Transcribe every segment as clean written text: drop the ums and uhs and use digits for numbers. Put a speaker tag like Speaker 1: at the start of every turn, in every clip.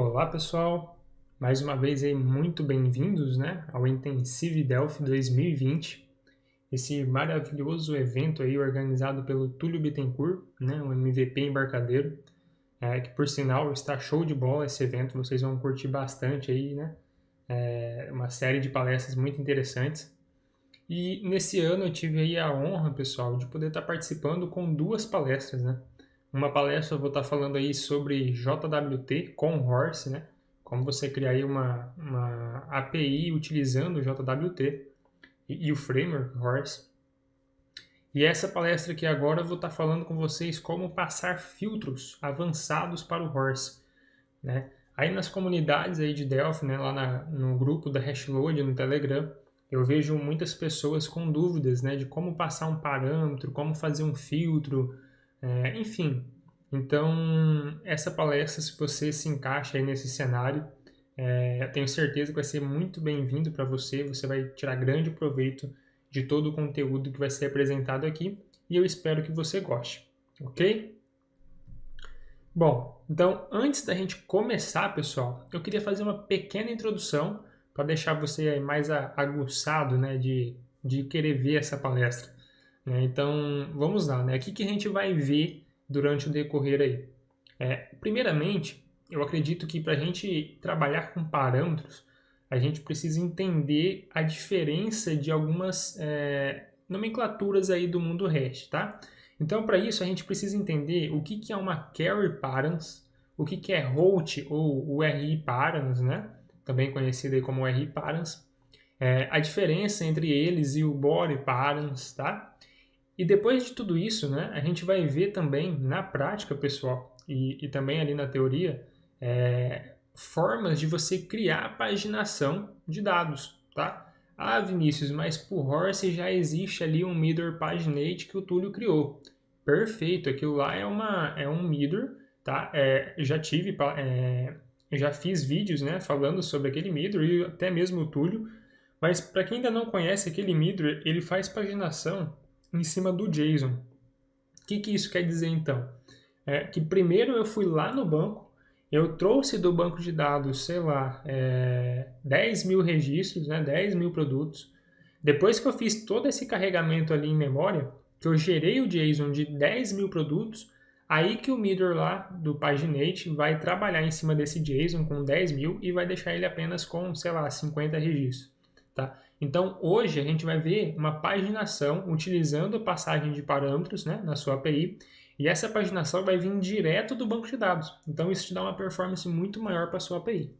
Speaker 1: Olá pessoal, mais uma vez aí muito bem-vindos, ao Intensive Delphi 2020, esse maravilhoso evento aí organizado pelo Túlio Bittencourt, o MVP embarcadeiro, que por sinal está show de bola esse evento, vocês vão curtir bastante aí, uma série de palestras muito interessantes. E nesse ano eu tive aí a honra, pessoal, de poder estar participando com duas palestras, Uma palestra eu vou estar falando aí sobre JWT com Horse, Como você criar aí uma API utilizando o JWT e o framework Horse. E essa palestra aqui agora eu vou estar falando com vocês como passar filtros avançados para o Horse, Aí nas comunidades aí de Delphi, lá no grupo da Hashload no Telegram, eu vejo muitas pessoas com dúvidas, de como passar um parâmetro, como fazer um filtro, enfim. Então, essa palestra, se você se encaixa aí nesse cenário, eu tenho certeza que vai ser muito bem-vindo para você, você vai tirar grande proveito de todo o conteúdo que vai ser apresentado aqui e eu espero que você goste, ok? Bom, então antes da gente começar, pessoal, eu queria fazer uma pequena introdução para deixar você aí mais aguçado, de querer ver essa palestra. Então, vamos lá, O que a gente vai ver durante o decorrer aí? Primeiramente, eu acredito que para a gente trabalhar com parâmetros, a gente precisa entender a diferença de algumas nomenclaturas aí do mundo REST, tá? Então, para isso, a gente precisa entender o que é uma Carry Params, o que é Route ou URI Params, Também conhecido aí como URI Params, a diferença entre eles e o Body Params, tá? E depois de tudo isso, a gente vai ver também na prática, pessoal, e também ali na teoria, formas de você criar paginação de dados, tá? Ah, Vinícius, mas por Horse já existe ali um Middle Paginate que o Túlio criou. Perfeito, aquilo lá é um Middle, tá? Já fiz vídeos, falando sobre aquele Middle e até mesmo o Túlio, mas para quem ainda não conhece aquele Middle, ele faz paginação em cima do JSON. O que isso quer dizer então? Que primeiro eu fui lá no banco, eu trouxe do banco de dados, sei lá, 10 mil registros, 10 mil produtos. Depois que eu fiz todo esse carregamento ali em memória, que eu gerei o JSON de 10 mil produtos, aí que o Middle lá do Paginate vai trabalhar em cima desse JSON com 10 mil e vai deixar ele apenas com, sei lá, 50 registros. Tá? Então, hoje a gente vai ver uma paginação utilizando a passagem de parâmetros na sua API, e essa paginação vai vir direto do banco de dados. Então, isso te dá uma performance muito maior para a sua API.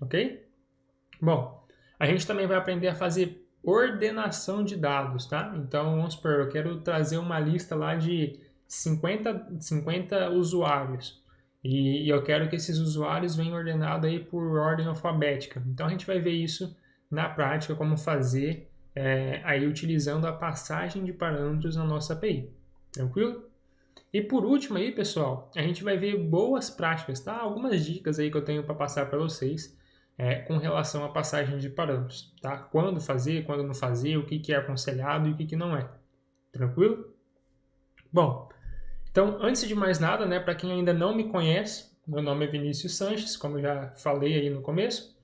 Speaker 1: Ok? Bom, a gente também vai aprender a fazer ordenação de dados, tá? Então, vamos supor, eu quero trazer uma lista lá de 50 usuários. E eu quero que esses usuários venham ordenados aí por ordem alfabética. Então, a gente vai ver isso na prática, como fazer aí utilizando a passagem de parâmetros na nossa API. Tranquilo? E por último aí, pessoal, a gente vai ver boas práticas, tá? Algumas dicas aí que eu tenho para passar para vocês com relação à passagem de parâmetros, tá? Quando fazer, quando não fazer, o que é aconselhado e o que não é. Tranquilo? Bom, então, antes de mais nada, para quem ainda não me conhece, meu nome é Vinícius Sanches, como eu já falei aí no começo.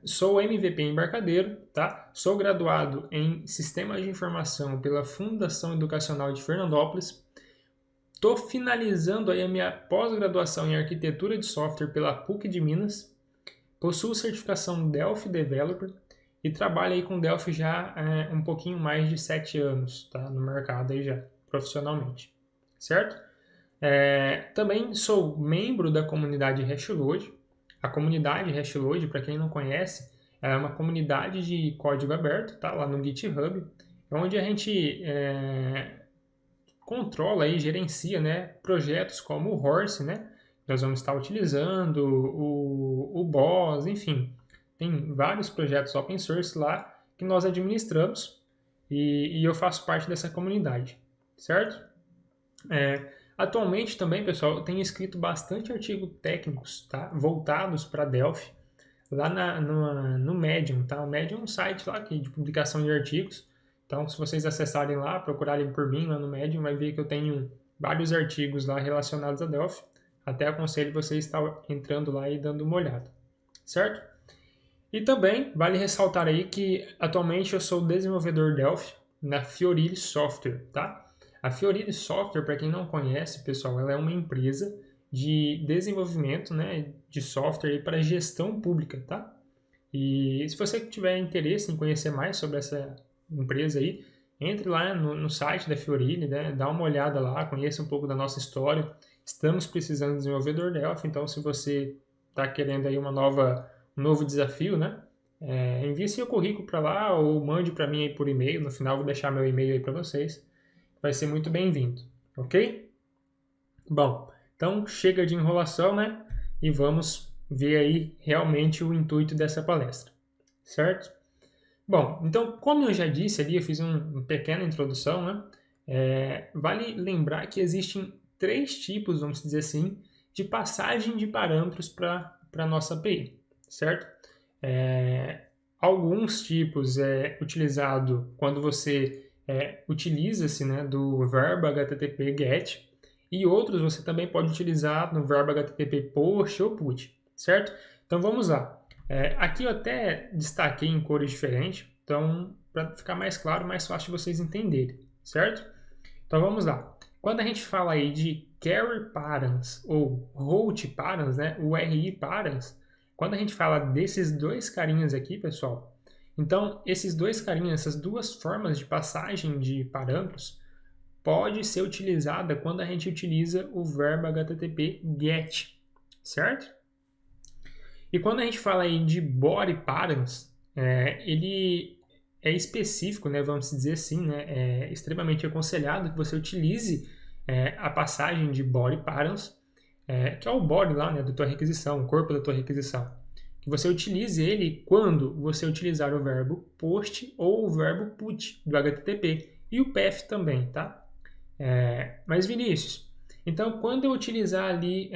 Speaker 1: Sou MVP embarcadeiro, tá? Sou graduado em Sistemas de Informação pela Fundação Educacional de Fernandópolis. Estou finalizando aí a minha pós-graduação em Arquitetura de Software pela PUC de Minas. Possuo certificação Delphi Developer e trabalho aí com Delphi já um pouquinho mais de 7 anos, tá? No mercado aí já, profissionalmente, certo? Também sou membro da comunidade Hashload. A comunidade Hashload, para quem não conhece, é uma comunidade de código aberto, tá? Lá no GitHub, onde a gente controla e gerencia, projetos como o Horse, nós vamos estar utilizando, o Boss, enfim. Tem vários projetos open source lá que nós administramos e eu faço parte dessa comunidade, certo? Atualmente também, pessoal, eu tenho escrito bastante artigos técnicos, tá? Voltados para Delphi, lá no Medium, tá? O Medium é um site lá de publicação de artigos. Então, se vocês acessarem lá, procurarem por mim lá no Medium, vai ver que eu tenho vários artigos lá relacionados a Delphi. até aconselho você estar entrando lá e dando uma olhada, certo? E também vale ressaltar aí que atualmente eu sou desenvolvedor Delphi na Fiorili Software, tá? A Fiorili Software, para quem não conhece, pessoal, ela é uma empresa de desenvolvimento, né, de software para gestão pública, tá? E se você tiver interesse em conhecer mais sobre essa empresa aí, entre lá no site da Fiorili, né, dá uma olhada lá, conheça um pouco da nossa história. Estamos precisando de desenvolvedor Delphi, então se você está querendo aí um novo desafio, né, envie seu currículo para lá ou mande para mim aí por e-mail. No final vou deixar meu e-mail aí para vocês. Vai ser muito bem-vindo, ok? Bom, então chega de enrolação, né? E vamos ver aí realmente o intuito dessa palestra, certo? Bom, então como eu já disse ali, eu fiz uma pequena introdução, né? Vale lembrar que existem 3 tipos, vamos dizer assim, de passagem de parâmetros para a nossa API, certo? Alguns tipos é utilizado quando você utiliza-se, né, do verbo HTTP GET, e outros você também pode utilizar no verbo HTTP POST ou PUT, certo? Então vamos lá. Aqui eu até destaquei em cores diferentes, então para ficar mais claro, mais fácil de vocês entenderem, certo? Então vamos lá. Quando a gente fala aí de carry params ou route params, né, o RI params, quando a gente fala desses 2 carinhas aqui, pessoal, então esses 2 carinhas, essas 2 formas de passagem de parâmetros, pode ser utilizada quando a gente utiliza o verbo HTTP GET, certo? E quando a gente fala aí de body params, ele é específico, né, vamos dizer assim, né, é extremamente aconselhado que você utilize a passagem de body params, que é o body lá, né, da tua requisição, o corpo da tua requisição. Que você utilize ele quando você utilizar o verbo post ou o verbo put do HTTP e o path também, tá? Mas Vinícius, então quando eu utilizar ali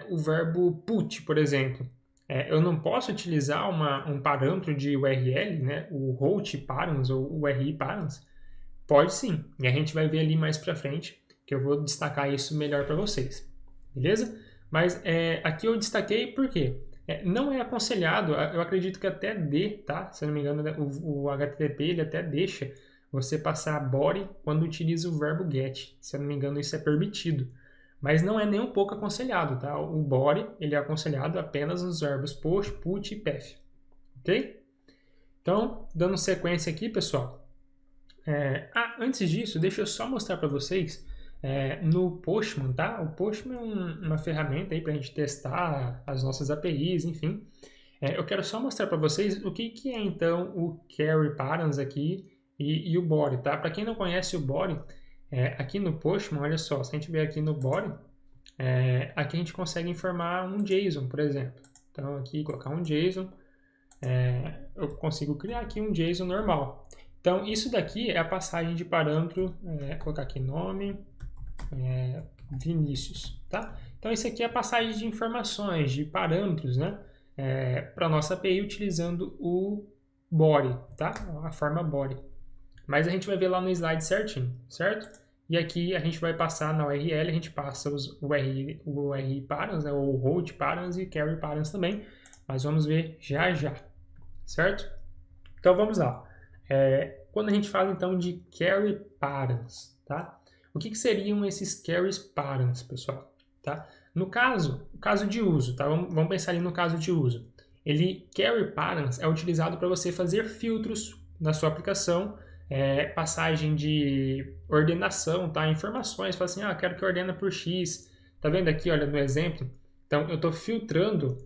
Speaker 1: o verbo put, por exemplo, eu não posso utilizar um parâmetro de URL, né, o route params ou o URI params? Pode sim, e a gente vai ver ali mais para frente, que eu vou destacar isso melhor para vocês, beleza? Mas aqui eu destaquei porque não é aconselhado, eu acredito que até dê, tá? Se eu não me engano, o HTTP ele até deixa você passar body quando utiliza o verbo get. Se eu não me engano, isso é permitido. Mas não é nem um pouco aconselhado, tá? O body ele é aconselhado apenas nos verbos post, put e path, ok? Então, dando sequência aqui, pessoal. Antes disso, deixa eu só mostrar para vocês no Postman, tá? O Postman é uma ferramenta aí para a gente testar as nossas APIs, enfim. Eu quero só mostrar para vocês o que é então o carry params aqui e o body, tá? Para quem não conhece o body, aqui no Postman, olha só, se a gente vier aqui no body, aqui a gente consegue informar um JSON, por exemplo. Então aqui colocar um JSON, eu consigo criar aqui um JSON normal. Então isso daqui é a passagem de parâmetro, colocar aqui nome, Vinícius, tá? Então isso aqui é a passagem de informações, de parâmetros, né? Para a nossa API utilizando o body, tá? A forma body. Mas a gente vai ver lá no slide certinho, certo? E aqui a gente vai passar na URL, a gente passa o URI params, né? Ou route params e carry params também. Mas vamos ver já já, certo? Então vamos lá. Quando a gente fala então de carry params, tá? O que seriam esses carry params, pessoal? Tá? No caso de uso, tá? Vamos pensar ali no caso de uso. Carry params é utilizado para você fazer filtros na sua aplicação, passagem de ordenação, tá? Informações, fala assim, quero que ordena por X. Tá vendo aqui, olha, no exemplo? Então, eu estou filtrando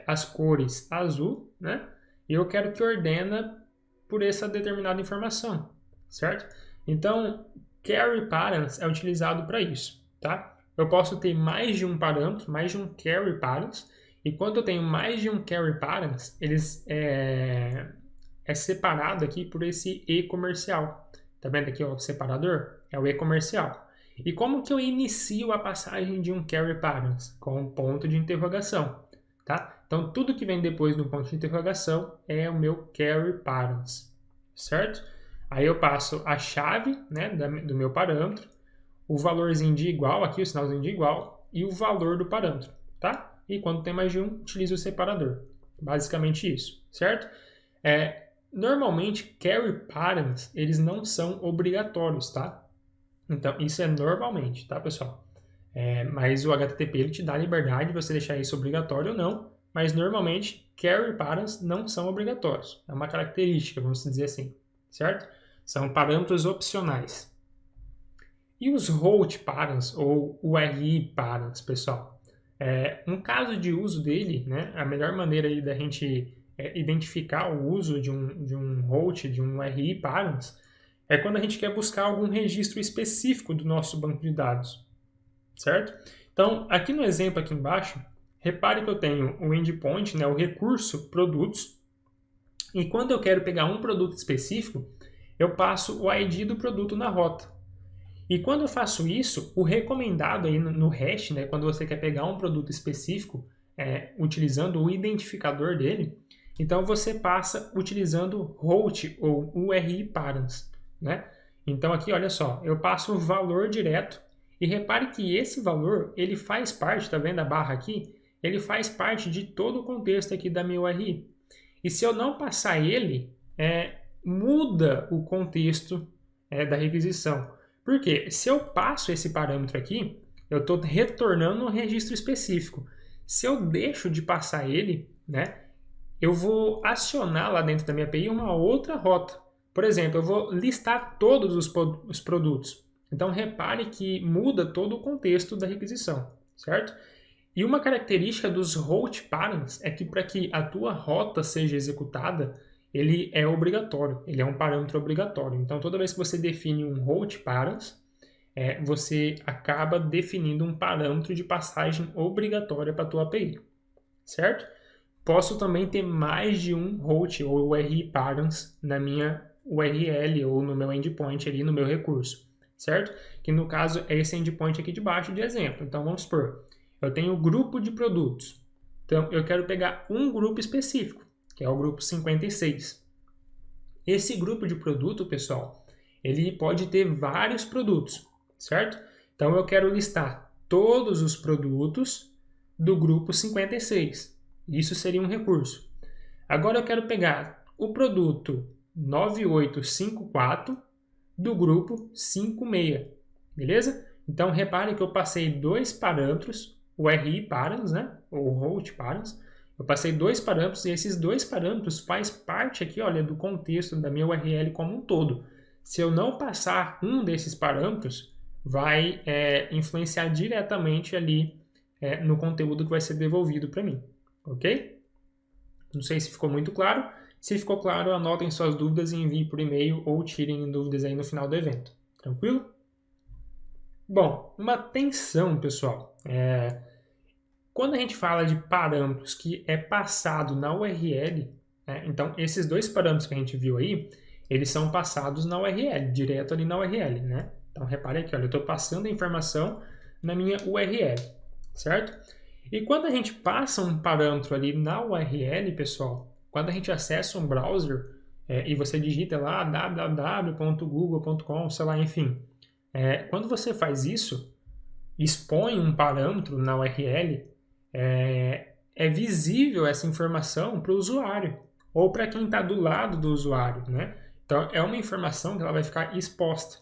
Speaker 1: as cores azul, né? E eu quero que ordena por essa determinada informação, certo? Então, carry params é utilizado para isso, tá? Eu posso ter mais de um parâmetro, mais de um carry params, e quando eu tenho mais de um carry params, eles separado aqui por esse e comercial. Tá vendo aqui ó, o separador? É o e comercial. E como que eu inicio a passagem de um carry params? Com um ponto de interrogação, tá? Então, tudo que vem depois do ponto de interrogação é o meu carry params, certo? Aí eu passo a chave, né, do meu parâmetro, o valorzinho de igual, aqui o sinalzinho de igual, e o valor do parâmetro, tá? E quando tem mais de um, utiliza o separador. Basicamente isso, certo? Normalmente, carry params, eles não são obrigatórios, tá? Então, isso é normalmente, tá, pessoal? Mas o HTTP ele te dá a liberdade de você deixar isso obrigatório ou não, mas normalmente, carry params não são obrigatórios. É uma característica, vamos dizer assim, certo? São parâmetros opcionais. E os route params, ou URI params, pessoal? Um caso de uso dele, né, a melhor maneira aí da gente identificar o uso de um route, de um URI params, é quando a gente quer buscar algum registro específico do nosso banco de dados, certo? Então, aqui no exemplo aqui embaixo, repare que eu tenho o endpoint, né, o recurso produtos, e quando eu quero pegar um produto específico, eu passo o ID do produto na rota. E quando eu faço isso, o recomendado aí no hash, né, quando você quer pegar um produto específico, utilizando o identificador dele, então você passa utilizando route ou URI params, né? Então aqui, olha só, eu passo o valor direto e repare que esse valor, ele faz parte, tá vendo a barra aqui? Ele faz parte de todo o contexto aqui da minha URI. E se eu não passar ele, muda o contexto da requisição. Por quê? Se eu passo esse parâmetro aqui, eu estou retornando um registro específico. Se eu deixo de passar ele, né, eu vou acionar lá dentro da minha API uma outra rota. Por exemplo, eu vou listar todos os produtos. Então, repare que muda todo o contexto da requisição, certo? E uma característica dos route params é que para que a tua rota seja executada, ele é obrigatório, ele é um parâmetro obrigatório. Então, toda vez que você define um route params, você acaba definindo um parâmetro de passagem obrigatória para a tua API, certo? Posso também ter mais de um route ou URI params na minha URL ou no meu endpoint ali no meu recurso, certo? Que no caso é esse endpoint aqui de baixo de exemplo. Então, vamos supor, eu tenho um grupo de produtos. Então, eu quero pegar um grupo específico, que é o grupo 56. Esse grupo de produto, pessoal, ele pode ter vários produtos, certo? Então, eu quero listar todos os produtos do grupo 56. Isso seria um recurso. Agora, eu quero pegar o produto 9854 do grupo 56, beleza? Então, repare que eu passei dois parâmetros, o RI params, né? Ou route params. Eu passei dois parâmetros e esses dois parâmetros faz parte aqui, olha, do contexto da minha URL como um todo. Se eu não passar um desses parâmetros, vai influenciar diretamente ali no conteúdo que vai ser devolvido para mim, ok? Não sei se ficou muito claro. Se ficou claro, anotem suas dúvidas e enviem por e-mail ou tirem dúvidas aí no final do evento. Tranquilo? Bom, uma atenção, pessoal. Quando a gente fala de parâmetros que é passado na URL, então esses dois parâmetros que a gente viu aí, eles são passados na URL, direto ali na URL, né? Então repare aqui, olha, eu estou passando a informação na minha URL, certo? E quando a gente passa um parâmetro ali na URL, pessoal, quando a gente acessa um browser e você digita lá www.google.com, sei lá, enfim, quando você faz isso, expõe um parâmetro na URL, é visível essa informação para o usuário ou para quem está do lado do usuário, né? Então, é uma informação que ela vai ficar exposta.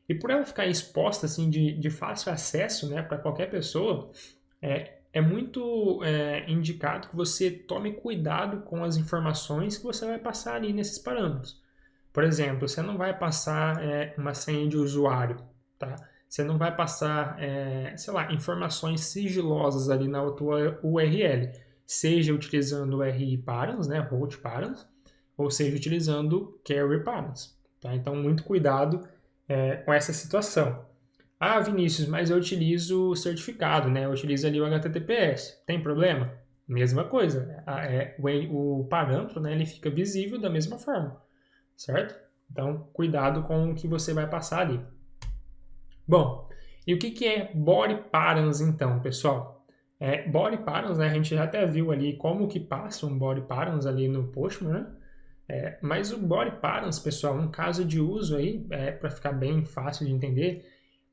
Speaker 1: E por ela ficar exposta assim de fácil acesso, né, para qualquer pessoa, é muito indicado que você tome cuidado com as informações que você vai passar ali nesses parâmetros. Por exemplo, você não vai passar uma senha de usuário, tá? Você não vai passar, sei lá, informações sigilosas ali na tua URL, seja utilizando o RI params, né, route params, ou seja utilizando carry params, tá? Então, muito cuidado com essa situação. Ah, Vinícius, mas eu utilizo o certificado, né? Eu utilizo ali o HTTPS. Tem problema? Mesma coisa. O parâmetro, né, ele fica visível da mesma forma, certo? Então, cuidado com o que você vai passar ali. Bom, e o que é body params então, pessoal? Body params, né, a gente já até viu ali como que passa um body params ali no Postman, né? Mas o body params, pessoal, um caso de uso aí, para ficar bem fácil de entender,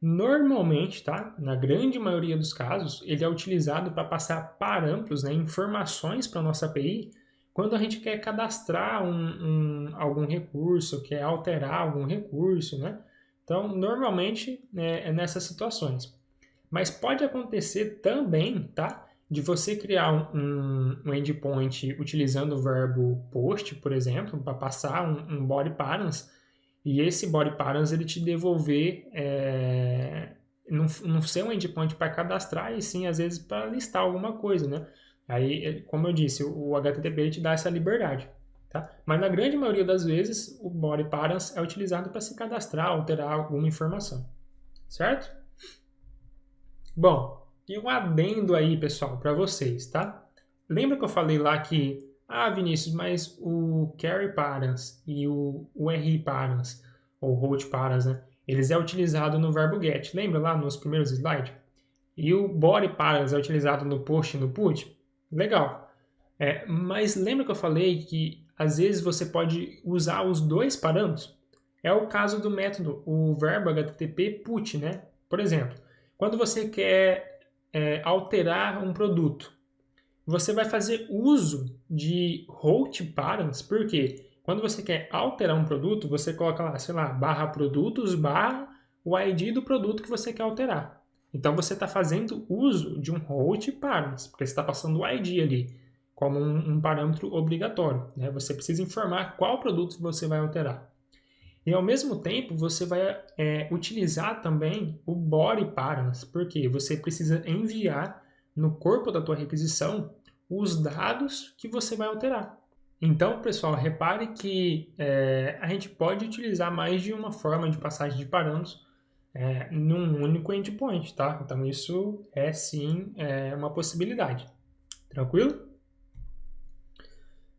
Speaker 1: Normalmente, tá? Na grande maioria dos casos, ele é utilizado para passar parâmetros, né, informações para a nossa API, quando a gente quer cadastrar algum recurso, quer alterar algum recurso, né? Então, normalmente é nessas situações. Mas pode acontecer também, tá? De você criar um endpoint utilizando o verbo post, por exemplo, para passar um body params, e esse body params ele te devolver, não ser um endpoint para cadastrar, e sim, às vezes, para listar alguma coisa, né? Aí, como eu disse, o HTTP ele te dá essa liberdade. Tá? Mas na grande maioria das vezes, o body params é utilizado para se cadastrar, alterar alguma informação. Certo? Bom, e um adendo aí, pessoal, para vocês, tá? Lembra que eu falei lá que, Vinícius, mas o carry params e o RI params, ou hold params, né? Eles é utilizado no verbo get. Lembra lá nos primeiros slides? E o body params é utilizado no post e no put? Legal. Mas lembra que eu falei que às vezes você pode usar os dois parâmetros? É o caso do método, o verbo HTTP put, né? Por exemplo, quando você quer alterar um produto, você vai fazer uso de route params, porque quando você quer alterar um produto, você coloca lá, sei lá, barra produtos, barra o ID do produto que você quer alterar. Então você está fazendo uso de um route params, porque você está passando o ID ali como um parâmetro obrigatório. Né? Você precisa informar qual produto você vai alterar. E ao mesmo tempo, você vai utilizar também o body params, porque você precisa enviar no corpo da tua requisição os dados que você vai alterar. Então, pessoal, repare que a gente pode utilizar mais de uma forma de passagem de parâmetros num único endpoint, tá? Então, isso é sim uma possibilidade. Tranquilo?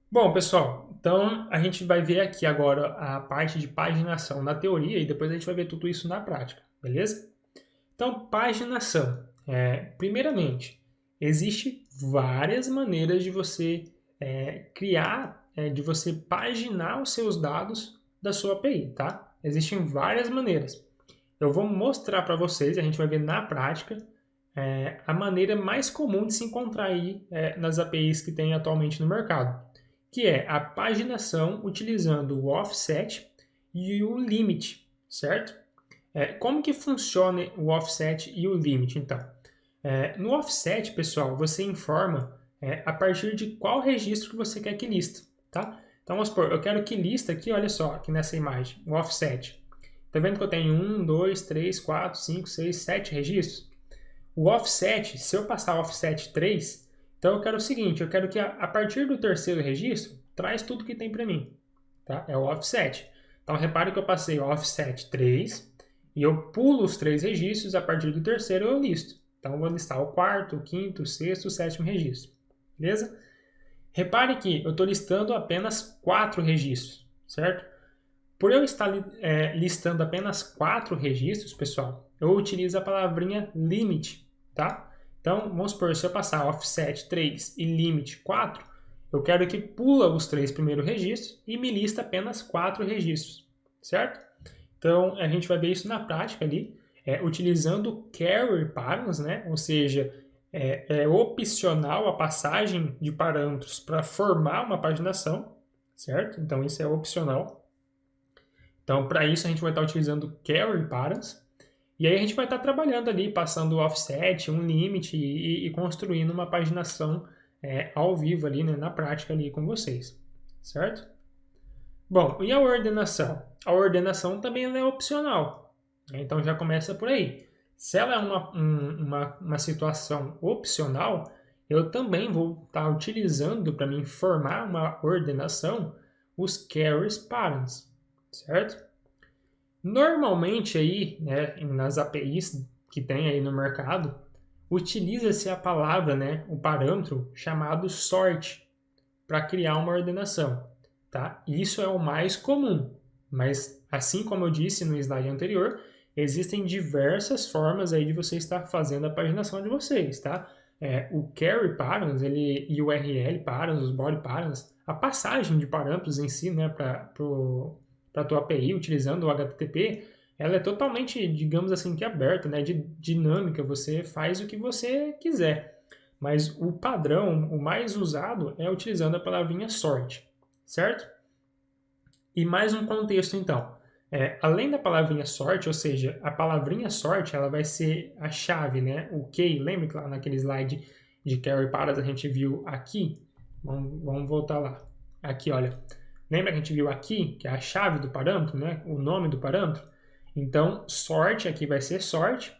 Speaker 1: Bom, pessoal, então a gente vai ver aqui agora a parte de paginação na teoria e depois a gente vai ver tudo isso na prática, beleza? Então, paginação. Primeiramente, existe várias maneiras de você criar, de você paginar os seus dados da sua API, tá? Existem várias maneiras. Eu vou mostrar para vocês, a gente vai ver na prática, a maneira mais comum de se encontrar aí nas APIs que tem atualmente no mercado, que é a paginação utilizando o offset e o limit, certo? Como que funciona o offset e o limit, então? No offset, pessoal, você informa a partir de qual registro que você quer que lista, tá? Então, vamos supor, eu quero que lista aqui, olha só, aqui nessa imagem, o offset. Tá vendo que eu tenho 1, 2, 3, 4, 5, 6, 7 registros? O offset, se eu passar o offset 3, então eu quero o seguinte, eu quero que a partir do terceiro registro, traz tudo que tem para mim, tá? É o offset. Então repare que eu passei o offset 3 e eu pulo os 3 registros, a partir do terceiro eu listo. Então eu vou listar o quarto, o quinto, o sexto, o sétimo registro, beleza? Repare que eu estou listando apenas 4 registros, certo? Por eu estar listando apenas 4 registros, pessoal, eu utilizo a palavrinha limit, tá? Então, vamos supor, se eu passar offset 3 e limit 4, eu quero que pula os 3 primeiros registros e me lista apenas 4 registros, certo? Então, a gente vai ver isso na prática ali, utilizando carry params, né? Ou seja, é opcional a passagem de parâmetros para formar uma paginação, certo? Então, isso é opcional. Então, para isso, a gente vai estar utilizando carry params. E aí a gente vai estar trabalhando ali, passando o offset, um limit e construindo uma paginação ao vivo ali, né, na prática ali com vocês, certo? Bom, e a ordenação? A ordenação também é opcional, né? Então já começa por aí. Se ela é uma situação opcional, eu também vou estar utilizando para me informar uma ordenação os carries params, certo? Normalmente aí, né, nas APIs que tem aí no mercado, utiliza-se a palavra, né, o parâmetro chamado sort para criar uma ordenação, tá? Isso é o mais comum, mas assim como eu disse no slide anterior, existem diversas formas aí de você estar fazendo a paginação de vocês, tá? O carry params, e o URL params, os body params, a passagem de parâmetros em si, né, para a tua API utilizando o HTTP, ela é totalmente, digamos assim, que aberta, né, dinâmica, você faz o que você quiser. Mas o padrão, o mais usado, é utilizando a palavrinha sort, certo? E mais um contexto, então. Além da palavrinha sort, ou seja, a palavrinha sort, ela vai ser a chave, né? O key, lembra que lá naquele slide de carry paras a gente viu aqui? Vamos voltar lá. Aqui, olha. Lembra que a gente viu aqui, que é a chave do parâmetro, né? O nome do parâmetro? Então, sort aqui vai ser sort.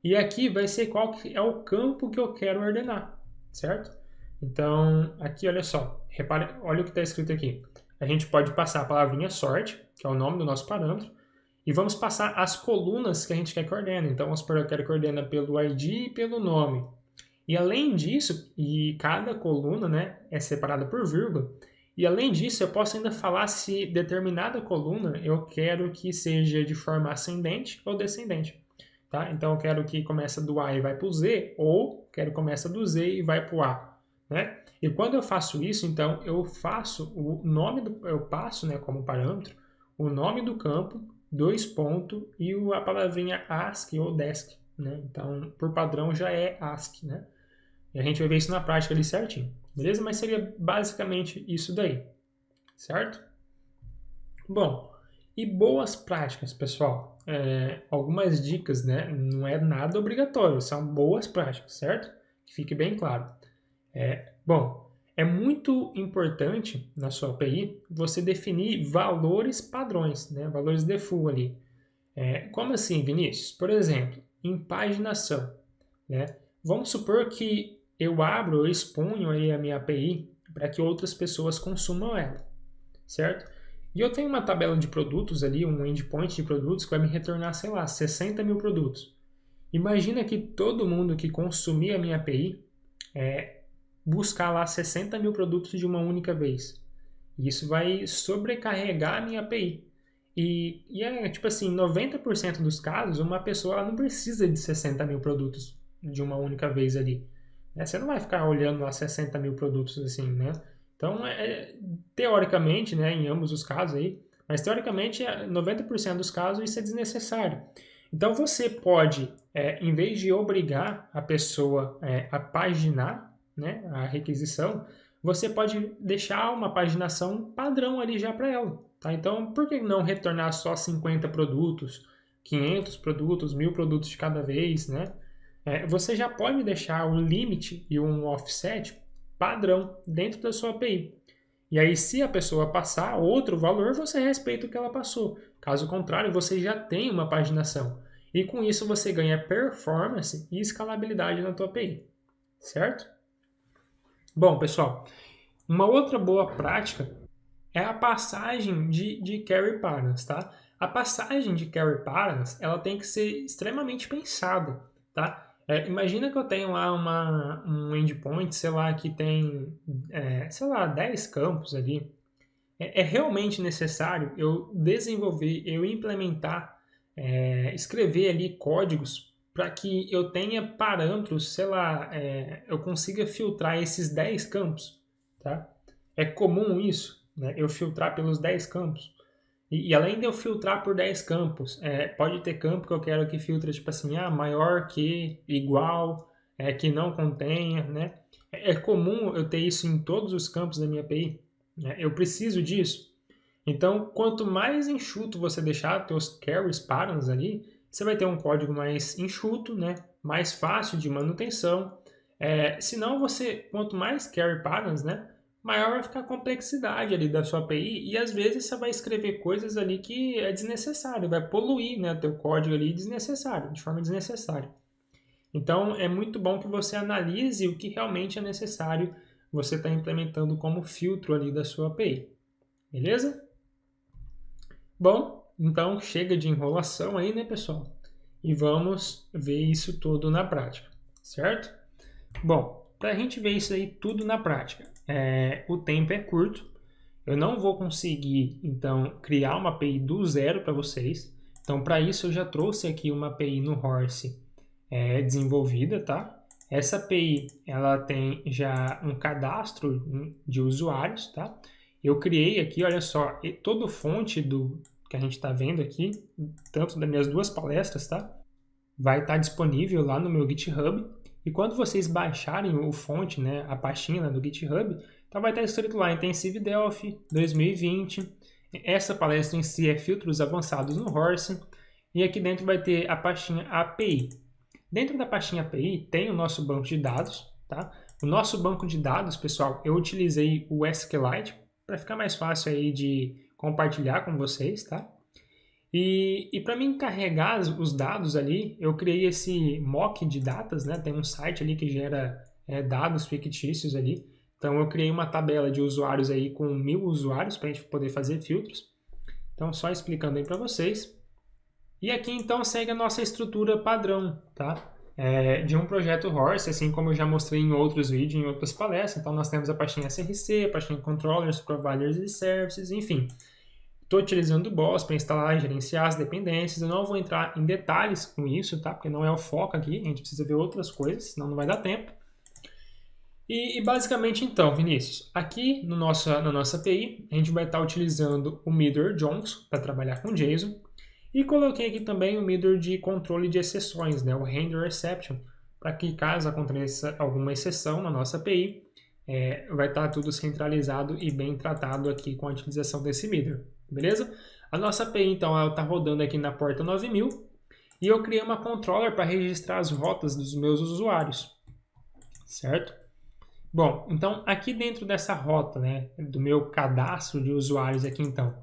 Speaker 1: E aqui vai ser qual que é o campo que eu quero ordenar, certo? Então, aqui, olha só. Repare, olha o que está escrito aqui. A gente pode passar a palavrinha sort, que é o nome do nosso parâmetro, e vamos passar as colunas que a gente quer que ordene. Então, vamos supor que eu quero que ordene pelo ID e pelo nome. E além disso, e cada coluna, né, é separada por vírgula, e além disso, eu posso ainda falar se determinada coluna eu quero que seja de forma ascendente ou descendente. Tá? Então, eu quero que comece do A e vai para o Z, ou quero que comece do Z e vai para o A. Né? E quando eu faço isso, então, eu faço o nome eu passo, né, como parâmetro, o nome do campo, dois pontos, e a palavrinha ASCII ou DESC. Né? Então, por padrão, já é ASCII. Né? E a gente vai ver isso na prática ali certinho. Beleza? Mas seria basicamente isso daí. Certo? Bom, e boas práticas, pessoal. Algumas dicas, né? Não é nada obrigatório, são boas práticas, certo? Que fique bem claro. Bom, é muito importante na sua API você definir valores padrões, né? Valores default ali. Como assim, Vinícius? Por exemplo, em paginação, né? Vamos supor que eu abro, eu exponho aí a minha API para que outras pessoas consumam ela, certo? E eu tenho uma tabela de produtos ali, um endpoint de produtos que vai me retornar, sei lá, 60 mil produtos. Imagina que todo mundo que consumir a minha API buscar lá 60 mil produtos de uma única vez. E isso vai sobrecarregar a minha API. E é tipo assim, 90% dos casos, uma pessoa ela não precisa de 60 mil produtos de uma única vez ali. Você não vai ficar olhando lá 60 mil produtos assim, né? Então, teoricamente, né, em ambos os casos aí, mas teoricamente, 90% dos casos isso é desnecessário. Então, você pode, em vez de obrigar a pessoa a paginar, né, a requisição, você pode deixar uma paginação padrão ali já para ela. Tá? Então, por que não retornar só 50 produtos, 500 produtos, 1000 produtos de cada vez, né? Você já pode deixar um limite e um offset padrão dentro da sua API. E aí, se a pessoa passar outro valor, você respeita o que ela passou. Caso contrário, você já tem uma paginação. E com isso você ganha performance e escalabilidade na tua API. Certo? Bom, pessoal, uma outra boa prática é a passagem de carry patterns, tá? A passagem de carry patterns, ela tem que ser extremamente pensada, tá? Imagina que eu tenho lá um endpoint, sei lá, que tem, sei lá, 10 campos ali. É realmente necessário eu desenvolver, eu implementar, escrever ali códigos para que eu tenha parâmetros, sei lá, eu consiga filtrar esses 10 campos, tá? É comum isso, né? Eu filtrar pelos 10 campos. E além de eu filtrar por 10 campos, pode ter campo que eu quero que filtre, tipo assim, maior que, igual, que não contenha, né? É comum eu ter isso em todos os campos da minha API, né? Eu preciso disso. Então, quanto mais enxuto você deixar seus carries patterns ali, você vai ter um código mais enxuto, né? Mais fácil de manutenção. Senão, quanto mais carry patterns, né? Maior vai ficar a complexidade ali da sua API e às vezes você vai escrever coisas ali que é desnecessário, vai poluir, né, teu código ali desnecessário, de forma desnecessária. Então é muito bom que você analise o que realmente é necessário você estar implementando como filtro ali da sua API. Beleza? Bom, então chega de enrolação aí, né, pessoal? E vamos ver isso tudo na prática, certo? Bom, para a gente ver isso aí tudo na prática, o tempo é curto. Eu não vou conseguir, então, criar uma API do zero para vocês. Então, para isso, eu já trouxe aqui uma API no Horse desenvolvida, tá? Essa API, ela tem já um cadastro de usuários, tá? Eu criei aqui, olha só, toda fonte que a gente está vendo aqui, tanto das minhas duas palestras, tá? Vai estar disponível lá no meu GitHub. E quando vocês baixarem o fonte, né, a pastinha lá do GitHub, então vai estar escrito lá Intensive Delphi 2020. Essa palestra em si é filtros avançados no Horse. E aqui dentro vai ter a pastinha API. Dentro da pastinha API tem o nosso banco de dados, tá? O nosso banco de dados, pessoal, eu utilizei o SQLite para ficar mais fácil aí de compartilhar com vocês, tá? E para mim carregar os dados ali, eu criei esse mock de datas, né? Tem um site ali que gera dados fictícios ali. Então eu criei uma tabela de usuários aí com 1000 usuários para a gente poder fazer filtros. Então só explicando aí para vocês. E aqui então segue a nossa estrutura padrão, tá? De um projeto Horse, assim como eu já mostrei em outros vídeos, em outras palestras. Então nós temos a pastinha SRC, a pastinha Controllers, Providers e Services, enfim. Estou utilizando o BOSS para instalar e gerenciar as dependências. Eu não vou entrar em detalhes com isso, tá? Porque não é o foco aqui. A gente precisa ver outras coisas, senão não vai dar tempo. E basicamente então, Vinícius, aqui na nossa API, a gente vai estar utilizando o Middle Jones para trabalhar com JSON. E coloquei aqui também o Middle de controle de exceções, né? O Handler Exception, para que caso aconteça alguma exceção na nossa API, vai estar tudo centralizado e bem tratado aqui com a utilização desse Middle. Beleza? A nossa API, então, ela está rodando aqui na porta 9000 e eu criei uma controller para registrar as rotas dos meus usuários, certo? Bom, então, aqui dentro dessa rota, né, do meu cadastro de usuários aqui, então, o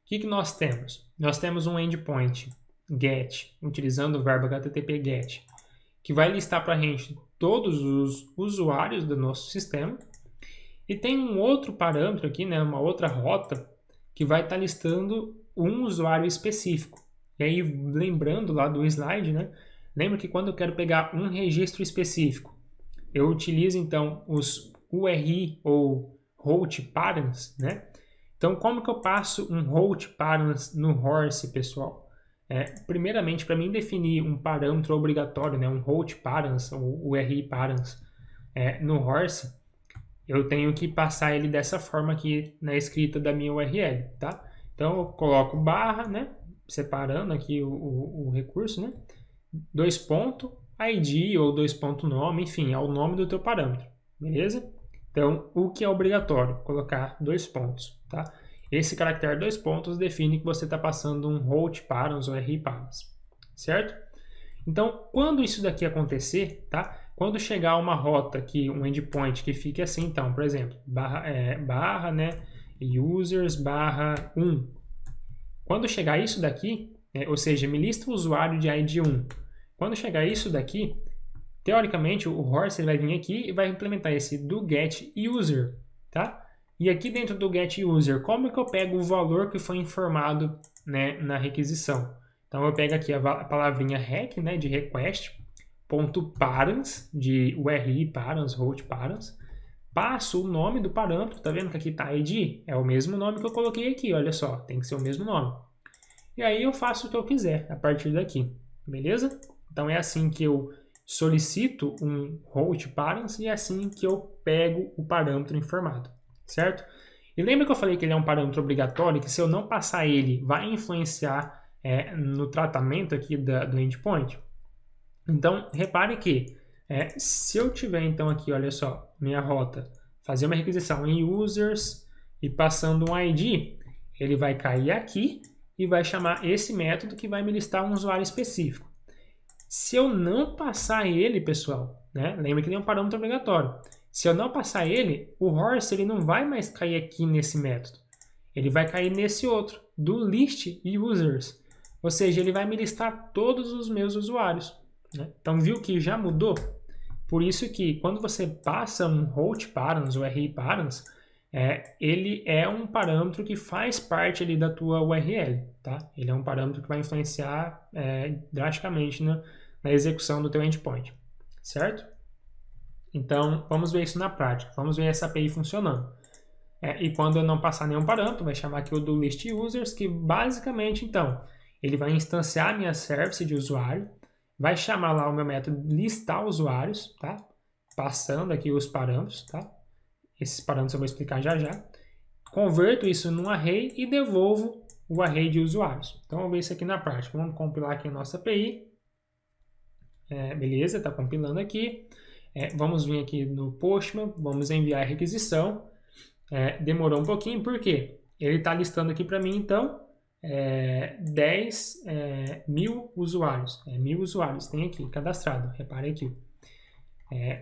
Speaker 1: que nós temos? Nós temos um endpoint get, utilizando o verbo HTTP get, que vai listar para a gente todos os usuários do nosso sistema. E tem um outro parâmetro aqui, né, uma outra rota, que vai estar listando um usuário específico. E aí, lembrando lá do slide, né? Lembra que quando eu quero pegar um registro específico, eu utilizo então os URI ou route params, né? Então, como que eu passo um route params no Horse, pessoal? Primeiramente, para mim definir um parâmetro obrigatório, né? Um route params ou URI params no Horse, eu tenho que passar ele dessa forma aqui na escrita da minha URL, tá? Então, eu coloco barra, né? Separando aqui o recurso, né? 2 pontos, ID ou 2 pontos nome, enfim, é o nome do teu parâmetro, beleza? Então, o que é obrigatório? Colocar 2 pontos, tá? Esse caractere 2 pontos define que você está passando um route params ou RI params, certo? Então, quando isso daqui acontecer, tá? Quando chegar uma rota aqui, um endpoint que fique assim, então, por exemplo, barra, né, users barra 1. Quando chegar isso daqui, ou seja, me lista o usuário de ID 1. Quando chegar isso daqui, teoricamente o Horse vai vir aqui e vai implementar esse do get user, tá? E aqui dentro do get user, como é que eu pego o valor que foi informado, né, na requisição? Então eu pego aqui a palavrinha rec, né, de request, ponto params, de URI params, route params, passo o nome do parâmetro, tá vendo que aqui tá ID? É o mesmo nome que eu coloquei aqui, olha só, tem que ser o mesmo nome. E aí eu faço o que eu quiser a partir daqui, beleza? Então é assim que eu solicito um route params e é assim que eu pego o parâmetro informado, certo? E lembra que eu falei que ele é um parâmetro obrigatório, que se eu não passar ele, vai influenciar no tratamento aqui do endpoint? Então, repare que se eu tiver então aqui, olha só, minha rota, fazer uma requisição em users e passando um ID, ele vai cair aqui e vai chamar esse método que vai me listar um usuário específico. Se eu não passar ele, pessoal, né, lembra que ele é um parâmetro obrigatório. Se eu não passar ele, o Horse ele não vai mais cair aqui nesse método. Ele vai cair nesse outro, do list users. Ou seja, ele vai me listar todos os meus usuários. Né? Então, viu que já mudou? Por isso que quando você passa um route params ou RI params, ele é um parâmetro que faz parte ali da tua URL. Tá? Ele é um parâmetro que vai influenciar drasticamente na execução do teu endpoint. Certo? Então, vamos ver isso na prática. Vamos ver essa API funcionando. E quando eu não passar nenhum parâmetro, vai chamar aqui o do list users, que basicamente, então, ele vai instanciar a minha service de usuário, vai chamar lá o meu método listar usuários, tá? Passando aqui os parâmetros, tá? Esses parâmetros eu vou explicar já já. Converto isso num array e devolvo o array de usuários. Então, vamos ver isso aqui na prática. Vamos compilar aqui a nossa API. Beleza, está compilando aqui. Vamos vir aqui no Postman, vamos enviar a requisição. Demorou um pouquinho, por quê? Ele está listando aqui para mim, então, 10.000 usuários. 1.000 usuários tem aqui cadastrado, repare aqui.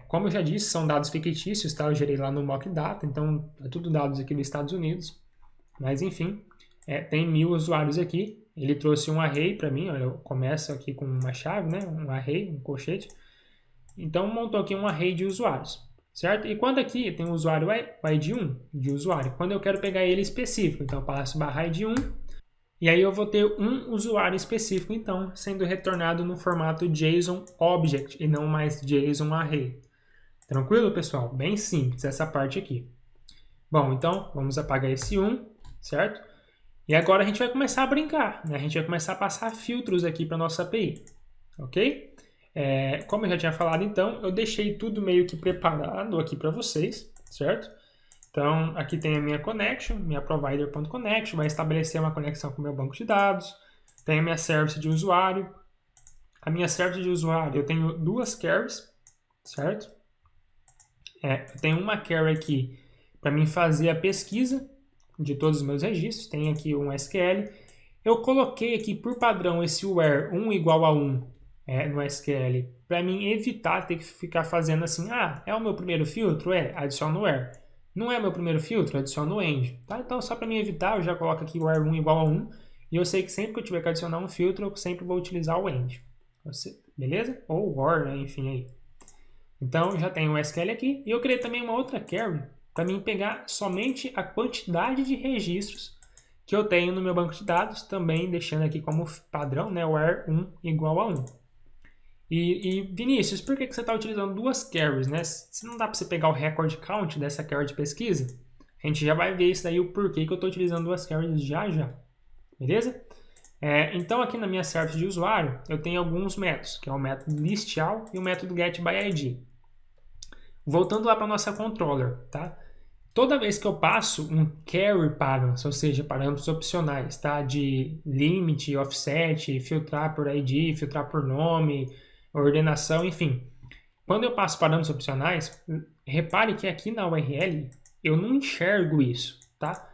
Speaker 1: Como eu já disse, são dados fictícios, tá? Eu gerei lá no Mock Data, então é tudo dados aqui dos Estados Unidos. Mas enfim, tem 1.000 usuários aqui. Ele trouxe um array para mim, olha, eu começo aqui com uma chave, né? Um array, um colchete. Então montou aqui um array de usuários, certo? E quando aqui tem um usuário, o ID1 de usuário, quando eu quero pegar ele específico, então eu passo barra ID1, e aí eu vou ter um usuário específico, então, sendo retornado no formato JSON Object e não mais JSON Array. Tranquilo, pessoal? Bem simples essa parte aqui. Bom, então, vamos apagar esse 1, certo? E agora a gente vai começar a brincar, né? A gente vai começar a passar filtros aqui para a nossa API, ok? Como eu já tinha falado, então, eu deixei tudo meio que preparado aqui para vocês, certo? Então, aqui tem a minha connection, minha provider.connection, vai estabelecer uma conexão com o meu banco de dados. Tem a minha service de usuário. A minha service de usuário, eu tenho duas carries, certo? Eu tenho uma carry aqui para mim fazer a pesquisa de todos os meus registros. Tem aqui um SQL. Eu coloquei aqui por padrão esse where 1 igual a 1 no SQL, para mim evitar ter que ficar fazendo assim, é o meu primeiro filtro? Adiciono o where. Não é meu primeiro filtro, adiciono o end. Tá? Então, só para me evitar, eu já coloco aqui o where 1 igual a 1. E eu sei que sempre que eu tiver que adicionar um filtro, eu sempre vou utilizar o end. Beleza? Ou or, né? Enfim, aí. Então, já tenho o SQL aqui. E eu criei também uma outra carry para mim pegar somente a quantidade de registros que eu tenho no meu banco de dados, também deixando aqui como padrão, né? Where 1 igual a 1. E Vinícius, por que você está utilizando duas carries, né? Se não dá para você pegar o record count dessa carry de pesquisa, a gente já vai ver isso daí, o porquê que eu estou utilizando duas carries já. Beleza? Então, aqui na minha service de usuário, eu tenho alguns métodos, que é o método listAll e o método getById. Voltando lá para a nossa controller, tá? Toda vez que eu passo um carry params, ou seja, parâmetros opcionais, tá? De limit, offset, filtrar por ID, filtrar por nome, ordenação, enfim. Quando eu passo parâmetros opcionais, repare que aqui na URL eu não enxergo isso, tá?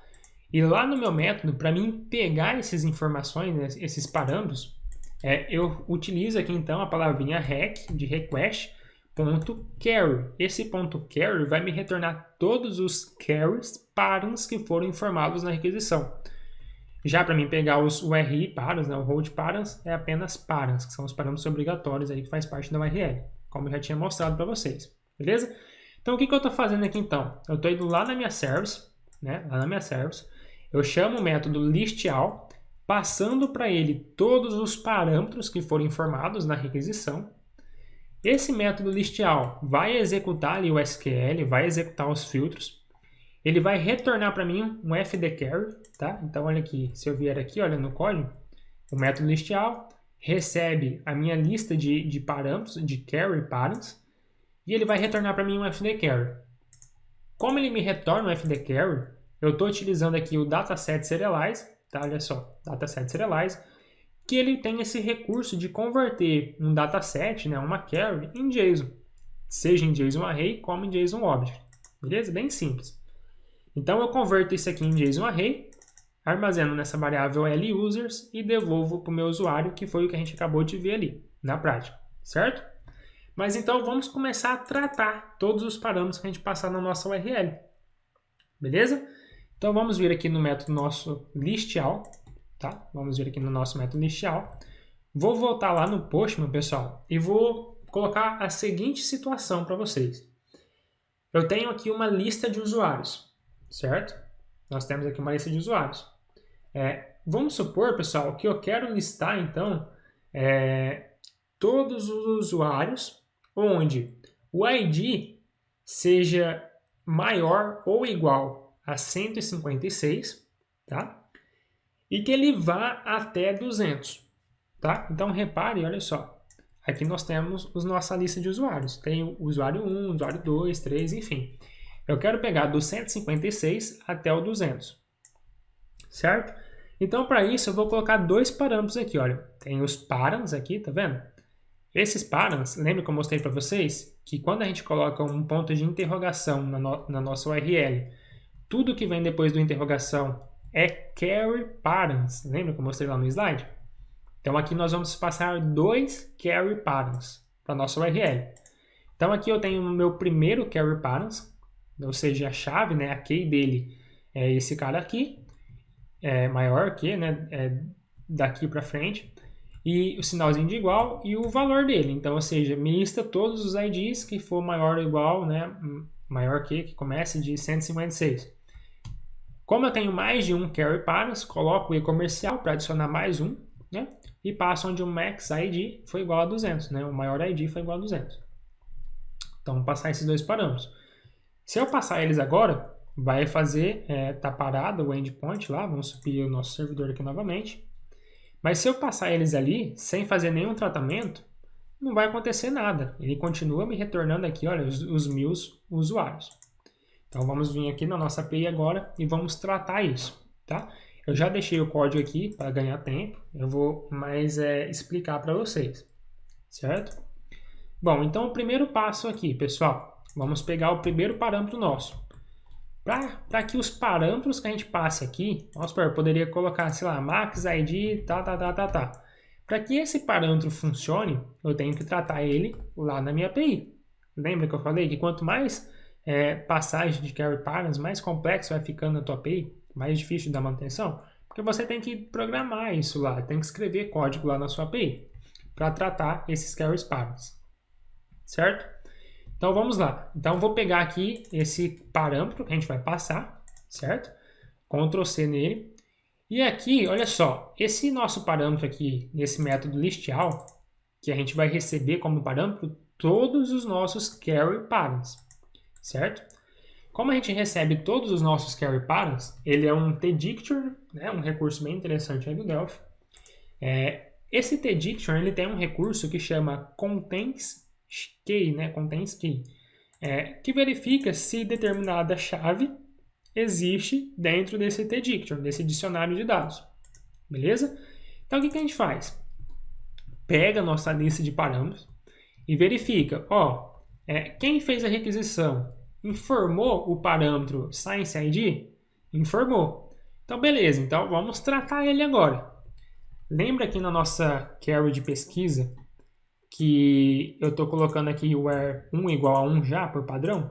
Speaker 1: E lá no meu método, para mim pegar essas informações, né, esses parâmetros, eu utilizo aqui então a palavrinha rec, de request, .carry. Esse .carry vai me retornar todos os carries params que foram informados na requisição. Já para mim pegar os URI params, né, o hold params, é apenas params, que são os parâmetros obrigatórios aí que faz parte da URL, como eu já tinha mostrado para vocês, beleza? Então o que eu estou fazendo aqui então? Eu estou indo lá na minha service, né, eu chamo o método listAll, passando para ele todos os parâmetros que foram informados na requisição. Esse método listAll vai executar ali o SQL, vai executar os filtros. Ele vai retornar para mim um fdcarry, tá? Então, olha aqui, se eu vier aqui, olha no código, o método listAll recebe a minha lista de parâmetros, de carry params, e ele vai retornar para mim um fdcarry. Como ele me retorna um fdcarry, eu estou utilizando aqui o dataset serialize, tá? Olha só, dataset serialize, que ele tem esse recurso de converter um dataset, né, uma carry, em JSON. Seja em JSON Array, como em JSON Object. Beleza? Bem simples. Então, eu converto isso aqui em JSON Array, armazeno nessa variável LUsers e devolvo para o meu usuário, que foi o que a gente acabou de ver ali, na prática. Certo? Mas então, vamos começar a tratar todos os parâmetros que a gente passar na nossa URL. Beleza? Então, vamos vir aqui no método nosso listAll. Tá? Vamos vir aqui no nosso método listAll. Vou voltar lá no Postman, pessoal, e vou colocar a seguinte situação para vocês. Eu tenho aqui uma lista de usuários, certo? Nós temos aqui uma lista de usuários. Vamos supor, pessoal, que eu quero listar, então, todos os usuários onde o ID seja maior ou igual a 156, tá? E que ele vá até 200, tá? Então, repare, olha só. Aqui nós temos a nossa lista de usuários. Tem o usuário 1, usuário 2, 3, enfim. Eu quero pegar do 156 até o 200, certo? Então, para isso, eu vou colocar dois parâmetros aqui, olha. Tem os params aqui, tá vendo? Esses params, lembra que eu mostrei para vocês? Que quando a gente coloca um ponto de interrogação na nossa URL, tudo que vem depois do interrogação é carry params. Lembra que eu mostrei lá no slide? Então, aqui nós vamos passar dois carry params para a nossa URL. Então, aqui eu tenho o meu primeiro carry params, ou seja, a chave, né, a key dele é esse cara aqui, é maior que, né, é daqui para frente, e o sinalzinho de igual e o valor dele. Então, ou seja, me lista todos os IDs que for maior ou igual, né, maior que comece de 156. Como eu tenho mais de um carry params, coloco o e comercial para adicionar mais um, né, e passo onde o max ID foi igual a 200, né, o maior ID foi igual a 200. Então, vou passar esses dois parâmetros. Se eu passar eles agora, vai fazer, tá parado o endpoint lá, vamos subir o nosso servidor aqui novamente. Mas se eu passar eles ali, sem fazer nenhum tratamento, não vai acontecer nada. Ele continua me retornando aqui, olha, os 1000 usuários. Então vamos vir aqui na nossa API agora e vamos tratar isso, tá? Eu já deixei o código aqui para ganhar tempo, eu vou mais explicar para vocês, certo? Bom, então o primeiro passo aqui, pessoal, vamos pegar o primeiro parâmetro nosso. Para que os parâmetros que a gente passe aqui, vamos supor, eu poderia colocar, sei lá, max ID, tá. Para que esse parâmetro funcione, eu tenho que tratar ele lá na minha API. Lembra que eu falei que quanto mais passagem de carry params, mais complexo vai ficando a tua API, mais difícil da manutenção? Porque você tem que programar isso lá, tem que escrever código lá na sua API para tratar esses carry params, certo? Então vamos lá. Então vou pegar aqui esse parâmetro que a gente vai passar, certo? Ctrl C nele. E aqui, olha só, esse nosso parâmetro aqui, nesse método listAll, que a gente vai receber como parâmetro todos os nossos carry params, certo? Como a gente recebe todos os nossos carry params, ele é um tDictionary, né? Um recurso bem interessante aí do Delphi. Esse tDictionary ele tem um recurso que chama contains key, né? Contains key, que verifica se determinada chave existe dentro desse tDictionary, desse dicionário de dados, beleza? Então o que a gente faz? Pega a nossa lista de parâmetros e verifica, quem fez a requisição informou o parâmetro ScienceID? Informou. Então beleza, então vamos tratar ele agora. Lembra aqui na nossa query de pesquisa que eu estou colocando aqui o where 1 igual a 1 já, por padrão?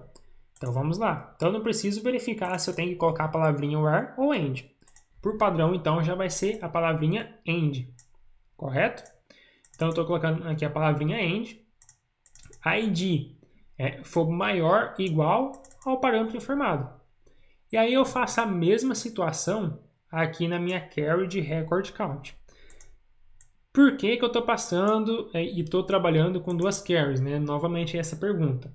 Speaker 1: Então vamos lá. Então eu não preciso verificar se eu tenho que colocar a palavrinha where ou end. Por padrão, então, já vai ser a palavrinha end, correto? Então eu estou colocando aqui a palavrinha end. ID for maior ou igual ao parâmetro informado. E aí eu faço a mesma situação aqui na minha query de record count. Por que eu estou passando e estou trabalhando com duas queries, né? Novamente essa pergunta.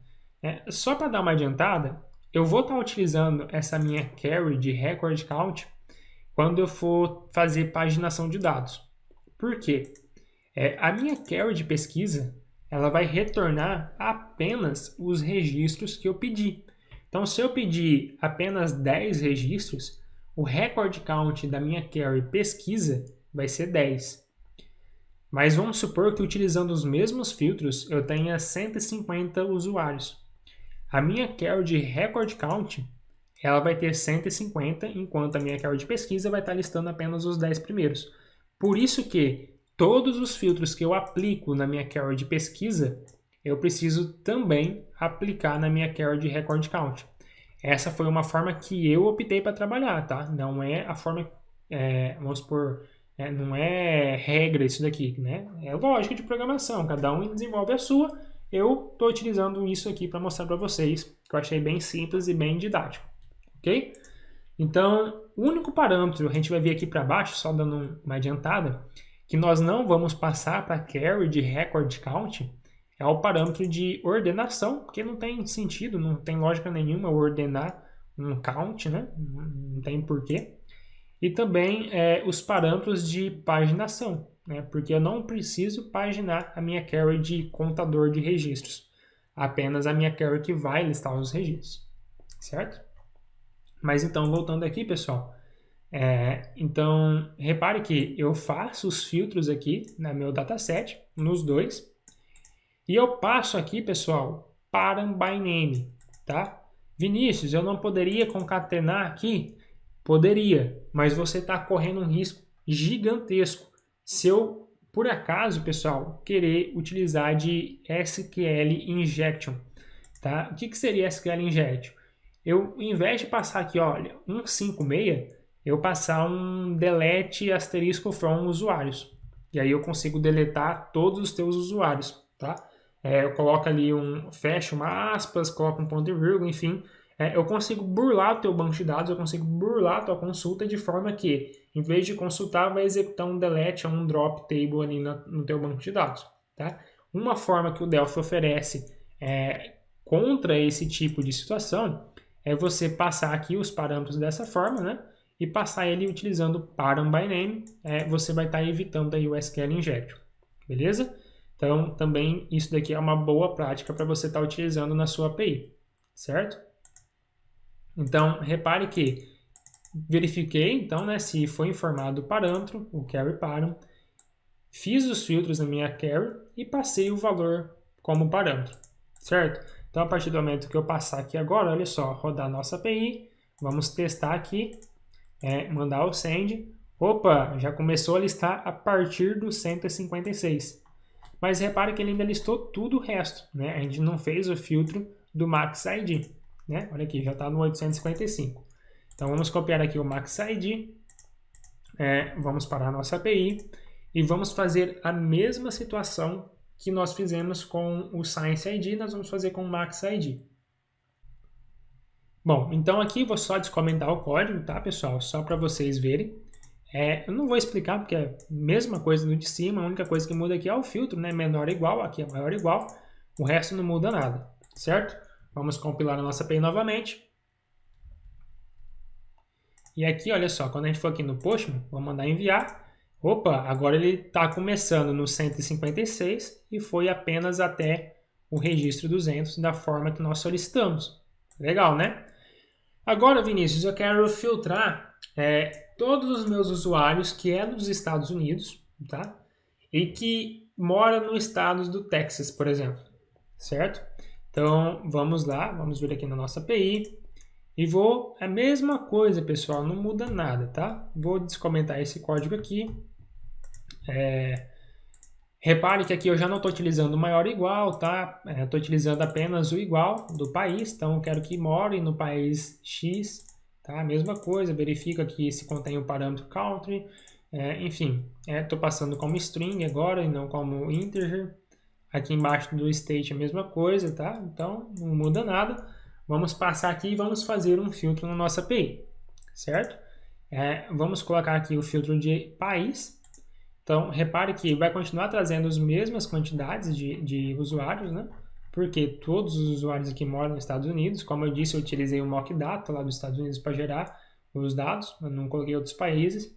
Speaker 1: Só para dar uma adiantada, eu vou estar utilizando essa minha query de record count quando eu for fazer paginação de dados. Por quê? A minha query de pesquisa ela vai retornar apenas os registros que eu pedi. Então, se eu pedir apenas 10 registros, o record count da minha query pesquisa vai ser 10. Mas vamos supor que utilizando os mesmos filtros eu tenha 150 usuários. A minha query de record count ela vai ter 150, enquanto a minha query de pesquisa vai estar listando apenas os 10 primeiros. Por isso que todos os filtros que eu aplico na minha query de pesquisa, eu preciso também aplicar na minha query de record count. Essa foi uma forma que eu optei para trabalhar, tá? Não é a forma, vamos supor, não é regra isso daqui, né? É lógica de programação, cada um desenvolve a sua. Eu estou utilizando isso aqui para mostrar para vocês, que eu achei bem simples e bem didático, ok? Então, o único parâmetro, a gente vai ver aqui para baixo, só dando uma adiantada, que nós não vamos passar para query de record count, é o parâmetro de ordenação, porque não tem sentido, não tem lógica nenhuma ordenar um count, né? Não tem porquê. E também os parâmetros de paginação, né? Porque eu não preciso paginar a minha query de contador de registros, apenas a minha query que vai listar os registros, certo? Mas então, voltando aqui, pessoal, Então, repare que eu faço os filtros aqui no meu dataset, nos dois, e eu passo aqui, pessoal, param by name, tá? Vinícius, eu não poderia concatenar aqui? Poderia, mas você está correndo um risco gigantesco. Se eu, por acaso, pessoal, querer utilizar de SQL Injection, tá? O que seria SQL Injection? Eu, ao invés de passar aqui, olha, 156, eu passar um delete asterisco from usuários. E aí eu consigo deletar todos os teus usuários, tá? Eu coloco ali fecho uma aspas, coloco um ponto e vírgula, enfim. Eu consigo burlar o teu banco de dados, eu consigo burlar a tua consulta de forma que, em vez de consultar, vai executar um delete ou um drop table ali no teu banco de dados, tá? Uma forma que o Delphi oferece contra esse tipo de situação é você passar aqui os parâmetros dessa forma, né? E passar ele utilizando param by name, você vai estar evitando aí o SQL Injection, beleza? Então, também isso daqui é uma boa prática para você estar utilizando na sua API, certo? Então, repare que verifiquei, então, né, se foi informado o parâmetro, o carry param, fiz os filtros na minha carry e passei o valor como parâmetro, certo? Então, a partir do momento que eu passar aqui agora, olha só, rodar nossa API, vamos testar aqui, mandar o send. Opa, já começou a listar a partir do 156. Mas repare que ele ainda listou tudo o resto, né? A gente não fez o filtro do Max ID, né? Olha aqui, já está no 855. Então, vamos copiar aqui o Max ID, vamos para a nossa API e vamos fazer a mesma situação que nós fizemos com o Science ID, nós vamos fazer com o Max ID. Bom, então aqui vou só descomentar o código, tá, pessoal? Só para vocês verem. Eu não vou explicar porque é a mesma coisa no de cima, a única coisa que muda aqui é o filtro, né? Menor igual, aqui é maior igual, o resto não muda nada, certo? Vamos compilar a nossa API novamente. E aqui, olha só, quando a gente for aqui no Postman, vamos mandar enviar. Opa, agora ele está começando no 156 e foi apenas até o registro 200 da forma que nós solicitamos. Legal, né? Agora, Vinícius, eu quero filtrar todos os meus usuários que é dos Estados Unidos, tá? E que mora no estado do Texas, por exemplo, certo? Então, vamos lá, vamos vir aqui na nossa API e vou, a mesma coisa, pessoal, não muda nada, tá? Vou descomentar esse código aqui. Repare que aqui eu já não estou utilizando o maior igual, tá? Estou utilizando apenas o igual do país, então eu quero que more no país X, tá? Mesma coisa, verifica aqui se contém o parâmetro country, enfim, estou passando como string agora e não como integer. Aqui embaixo do state a mesma coisa, tá? Então não muda nada. Vamos passar aqui e vamos fazer um filtro na nossa API, certo? Vamos colocar aqui o filtro de país. Então, repare que vai continuar trazendo as mesmas quantidades de usuários, né? Porque todos os usuários aqui moram nos Estados Unidos. Como eu disse, eu utilizei o mock data lá dos Estados Unidos para gerar os dados, eu não coloquei outros países.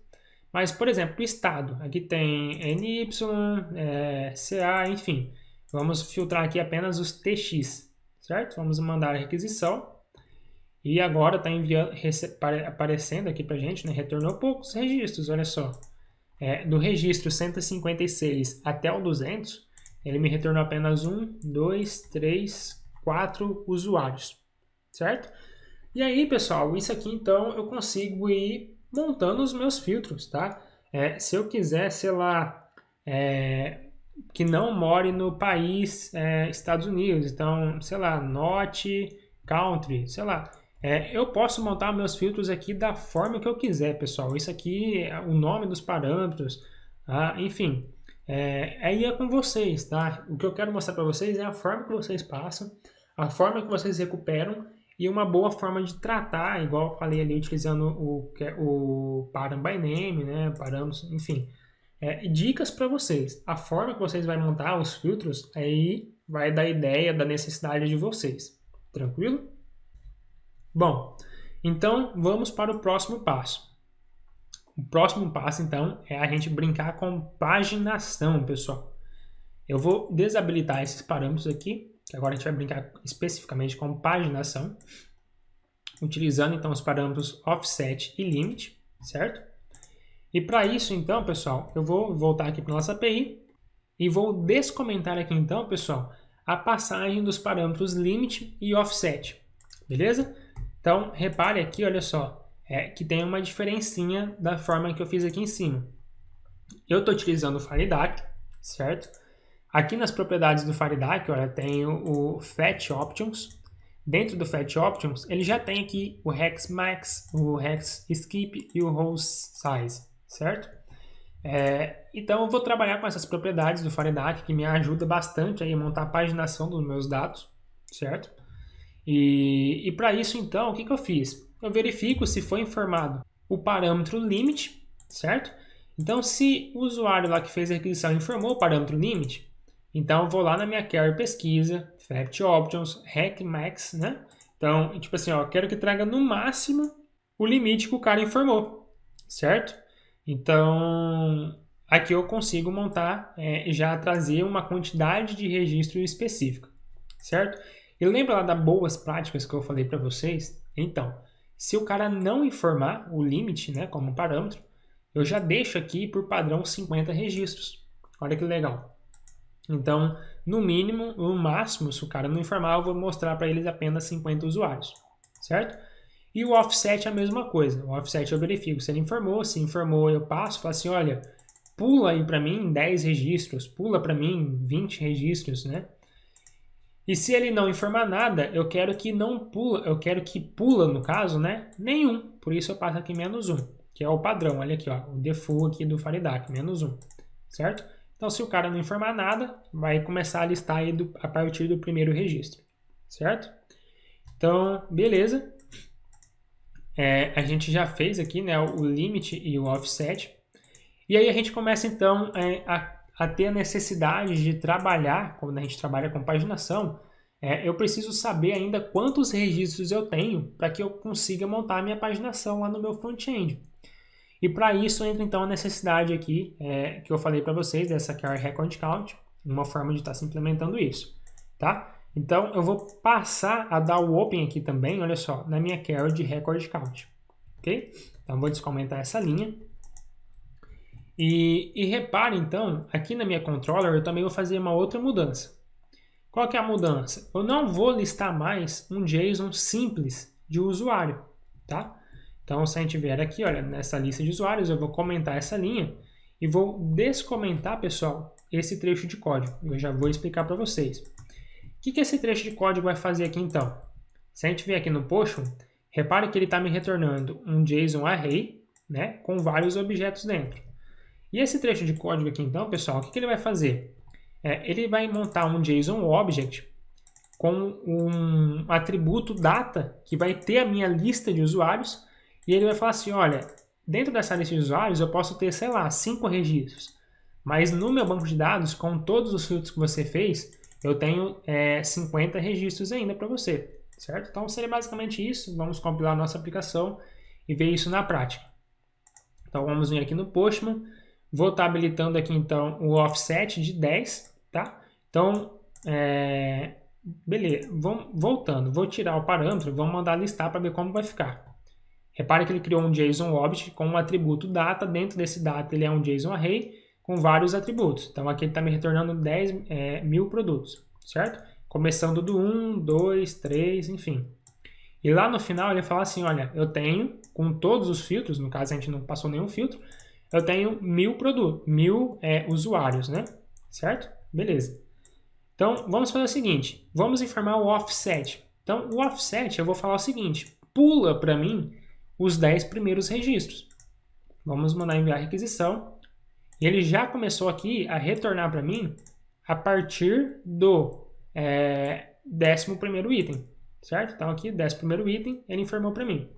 Speaker 1: Mas, por exemplo, o estado, aqui tem NY, CA, enfim. Vamos filtrar aqui apenas os TX, certo? Vamos mandar a requisição. E agora está aparecendo aqui para a gente, né? Retornou poucos registros, olha só. Do registro 156 até o 200, ele me retornou apenas 1, 2, 3, 4 usuários, certo? E aí, pessoal, isso aqui então eu consigo ir montando os meus filtros, tá? Se eu quiser, sei lá, que não more no país Estados Unidos, então, sei lá, not country, sei lá. Eu posso montar meus filtros aqui da forma que eu quiser, pessoal. Isso aqui é o nome dos parâmetros, enfim. Aí é com vocês, tá? O que eu quero mostrar para vocês é a forma que vocês passam, a forma que vocês recuperam e uma boa forma de tratar, igual eu falei ali, utilizando o param by name, né? Parâmetros, enfim. Dicas para vocês. A forma que vocês vão montar os filtros aí vai dar ideia da necessidade de vocês. Tranquilo? Bom, então vamos para o próximo passo. O próximo passo, então, é a gente brincar com paginação, pessoal. Eu vou desabilitar esses parâmetros aqui, que agora a gente vai brincar especificamente com paginação, utilizando então os parâmetros offset e limit, certo? E para isso, então, pessoal, eu vou voltar aqui para a nossa API e vou descomentar aqui, então, pessoal, a passagem dos parâmetros limit e offset, beleza? Então, repare aqui, olha só, que tem uma diferencinha da forma que eu fiz aqui em cima. Eu estou utilizando o FireDAC, certo? Aqui nas propriedades do FireDAC, olha, tem o Fetch Options. Dentro do Fetch Options, ele já tem aqui o Hex Max, o Hex Skip e o Host Size, certo? Então eu vou trabalhar com essas propriedades do FireDAC que me ajuda bastante aí a montar a paginação dos meus dados, certo? E para isso então, o que eu fiz? Eu verifico se foi informado o parâmetro limit, certo? Então se o usuário lá que fez a requisição informou o parâmetro limit, então eu vou lá na minha query pesquisa, Fetch Options, Hex Max, né? Então, tipo assim, ó, eu quero que traga no máximo o limite que o cara informou, certo? Então, aqui eu consigo montar, já trazer uma quantidade de registro específica, certo? E lembra lá das boas práticas que eu falei para vocês? Então, se o cara não informar o limite, né, como parâmetro, eu já deixo aqui por padrão 50 registros. Olha que legal. Então, no mínimo, no máximo, se o cara não informar, eu vou mostrar para eles apenas 50 usuários, certo? E o offset é a mesma coisa. O offset eu verifico se ele informou. Se informou, eu passo, falo assim, olha, pula aí para mim 10 registros, pula para mim 20 registros, né? E se ele não informar nada, eu quero que não pula, eu quero que pula, no caso, né? Nenhum. Por isso eu passo aqui menos 1, que é o padrão. Olha aqui, ó, o default aqui do FireDAC, menos 1, certo? Então, se o cara não informar nada, vai começar a listar aí a partir do primeiro registro, certo? Então, beleza. A gente já fez aqui, né, o limit e o offset. E aí a gente começa, então, a ter a necessidade de trabalhar, quando a gente trabalha com paginação, eu preciso saber ainda quantos registros eu tenho para que eu consiga montar a minha paginação lá no meu front-end. E para isso entra então a necessidade aqui que eu falei para vocês dessa query record count, uma forma de estar se implementando isso, tá? Então eu vou passar a dar o open aqui também, olha só, na minha query de record count, ok? Então vou descomentar essa linha. E repare então, aqui na minha controller eu também vou fazer uma outra mudança. Qual que é a mudança? Eu não vou listar mais um JSON simples de usuário, tá? Então, se a gente vier aqui, olha, nessa lista de usuários, eu vou comentar essa linha e vou descomentar, pessoal, esse trecho de código. Eu já vou explicar para vocês. O que esse trecho de código vai fazer aqui, então? Se a gente vier aqui no Postman, repare que ele está me retornando um JSON array, né, com vários objetos dentro. E esse trecho de código aqui, então, pessoal, o que ele vai fazer? Ele vai montar um JSON object com um atributo data que vai ter a minha lista de usuários. E ele vai falar assim, olha, dentro dessa lista de usuários eu posso ter, sei lá, 5 registros. Mas no meu banco de dados, com todos os filtros que você fez, eu tenho 50 registros ainda para você, certo? Então seria basicamente isso. Vamos compilar a nossa aplicação e ver isso na prática. Então vamos vir aqui no Postman. Vou estar habilitando aqui então o offset de 10, tá? Então, beleza. Voltando, vou tirar o parâmetro, vamos mandar listar para ver como vai ficar. Repare que ele criou um JSON object com um atributo data. Dentro desse data ele é um JSON array com vários atributos. Então aqui ele está me retornando 10.000 produtos, certo? Começando do 1, 2, 3, enfim. E lá no final ele fala assim, olha, eu tenho, com todos os filtros, no caso a gente não passou nenhum filtro, eu tenho 1.000 produtos, 1.000 usuários, né? Certo? Beleza. Então vamos fazer o seguinte, vamos informar o offset. Então o offset eu vou falar o seguinte, pula para mim os 10 primeiros registros. Vamos mandar enviar requisição. E ele já começou aqui a retornar para mim a partir do 11º item, certo? Então aqui, 11º item, ele informou para mim.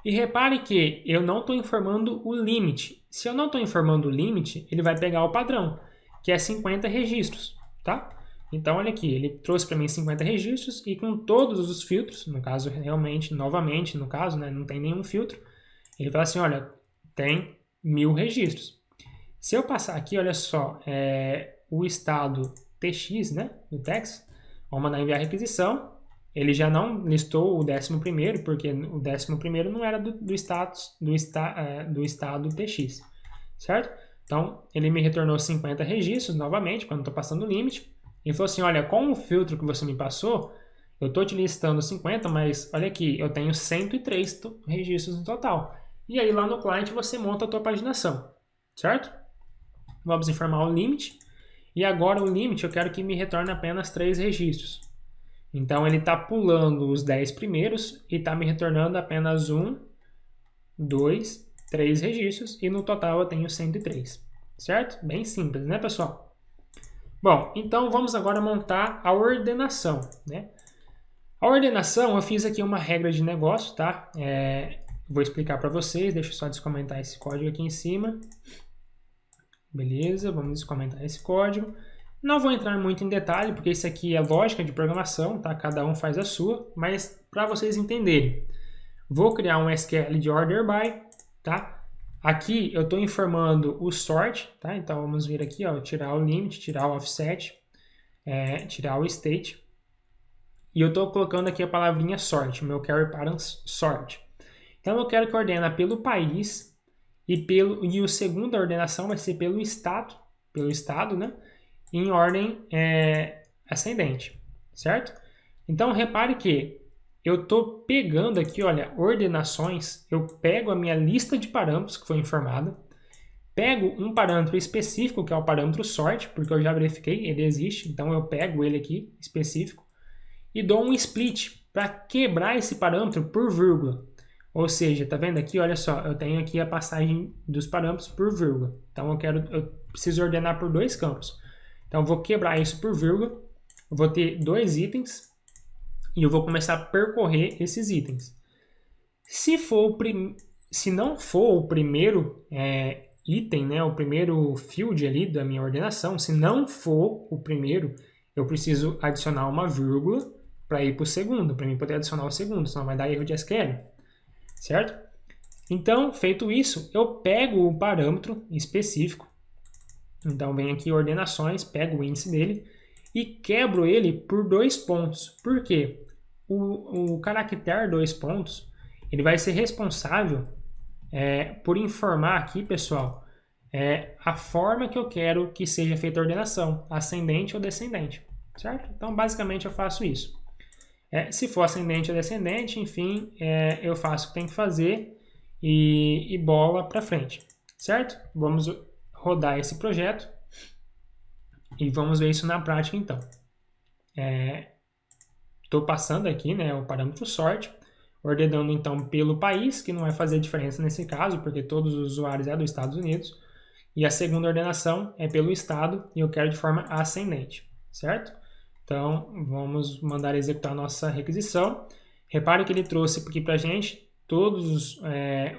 Speaker 1: E repare que eu não estou informando o limite. Se eu não estou informando o limite, ele vai pegar o padrão, que é 50 registros, tá? Então, olha aqui, ele trouxe para mim 50 registros e com todos os filtros, no caso, realmente, novamente, no caso, né, não tem nenhum filtro, ele fala assim, olha, tem 1.000 registros. Se eu passar aqui, olha só, o estado tx, né, do text, vamos mandar enviar requisição, ele já não listou o 11º, porque o 11º não era do estado TX, certo? Então, ele me retornou 50 registros novamente, quando estou passando o limite. E falou assim, olha, com o filtro que você me passou, eu estou te listando 50, mas olha aqui, eu tenho 103 registros no total. E aí lá no client você monta a tua paginação, certo? Vamos informar o limite. E agora o limite eu quero que me retorne apenas 3 registros. Então ele está pulando os 10 primeiros e está me retornando apenas 1, 2, 3 registros e no total eu tenho 103, certo? Bem simples, né, pessoal? Bom, então vamos agora montar a ordenação, né? A ordenação, eu fiz aqui uma regra de negócio, tá? Vou explicar para vocês, deixa eu só descomentar esse código aqui em cima. Beleza, vamos descomentar esse código. Não vou entrar muito em detalhe, porque isso aqui é lógica de programação, tá? Cada um faz a sua, mas para vocês entenderem, vou criar um SQL de order by, tá? Aqui eu estou informando o sort, tá? Então vamos vir aqui, ó, tirar o limit, tirar o offset, tirar o state. E eu estou colocando aqui a palavrinha sort, o meu carry pattern sort. Então eu quero que ordena pelo país e a segunda ordenação vai ser pelo estado, né? Em ordem ascendente, certo? Então repare que eu estou pegando aqui, olha, ordenações, eu pego a minha lista de parâmetros que foi informada, pego um parâmetro específico, que é o parâmetro sort, porque eu já verifiquei, ele existe, então eu pego ele aqui, específico, e dou um split para quebrar esse parâmetro por vírgula. Ou seja, tá vendo aqui, olha só, eu tenho aqui a passagem dos parâmetros por vírgula. Então eu preciso ordenar por 2 campos. Então eu vou quebrar isso por vírgula, eu vou ter 2 itens e eu vou começar a percorrer esses itens. Se não for o primeiro item, né, o primeiro field ali da minha ordenação, se não for o primeiro, eu preciso adicionar uma vírgula para ir para o segundo, para mim poder adicionar o segundo, senão vai dar erro de SQL, certo? Então, feito isso, eu pego o parâmetro específico, então venho aqui ordenações, pego o índice dele e quebro ele por 2 pontos. Por quê? O caractere 2 pontos, ele vai ser responsável por informar aqui, pessoal, a forma que eu quero que seja feita a ordenação, ascendente ou descendente, certo? Então, basicamente, eu faço isso. Se for ascendente ou descendente, enfim, eu faço o que tem que fazer e bola para frente, certo? Vamos rodar esse projeto e vamos ver isso na prática, então. Estou passando aqui, né, o parâmetro sort, ordenando então pelo país, que não vai fazer diferença nesse caso, porque todos os usuários dos Estados Unidos. E a segunda ordenação é pelo estado e eu quero de forma ascendente, certo? Então, vamos mandar executar a nossa requisição. Repare que ele trouxe aqui para a gente todos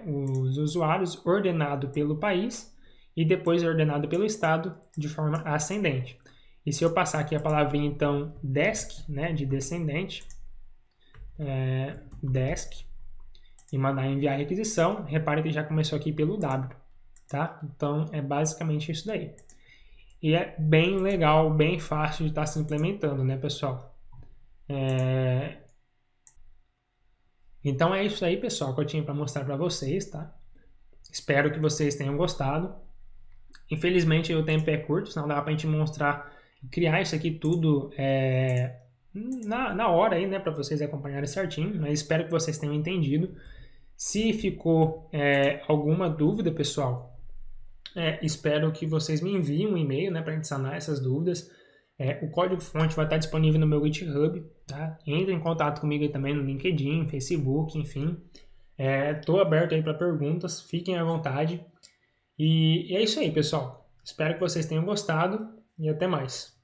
Speaker 1: os usuários ordenado pelo país e depois ordenado pelo estado de forma ascendente. E se eu passar aqui a palavrinha, então, desk, né, de descendente, desk, e mandar enviar a requisição, repare que já começou aqui pelo W, tá? Então, é basicamente isso daí. E é bem legal, bem fácil de estar se implementando, né, pessoal? Então é isso aí, pessoal, que eu tinha para mostrar para vocês, tá? Espero que vocês tenham gostado. Infelizmente o tempo é curto, senão dá para a gente criar isso aqui tudo na hora aí, né, para vocês acompanharem certinho, mas espero que vocês tenham entendido. Se ficou alguma dúvida, pessoal, espero que vocês me enviem um e-mail, né, para a gente sanar essas dúvidas. O código-fonte vai estar disponível no meu GitHub, tá? Entre em contato comigo aí também no LinkedIn, Facebook, enfim. Estou aberto aí para perguntas, fiquem à vontade. E é isso aí, pessoal. Espero que vocês tenham gostado e até mais.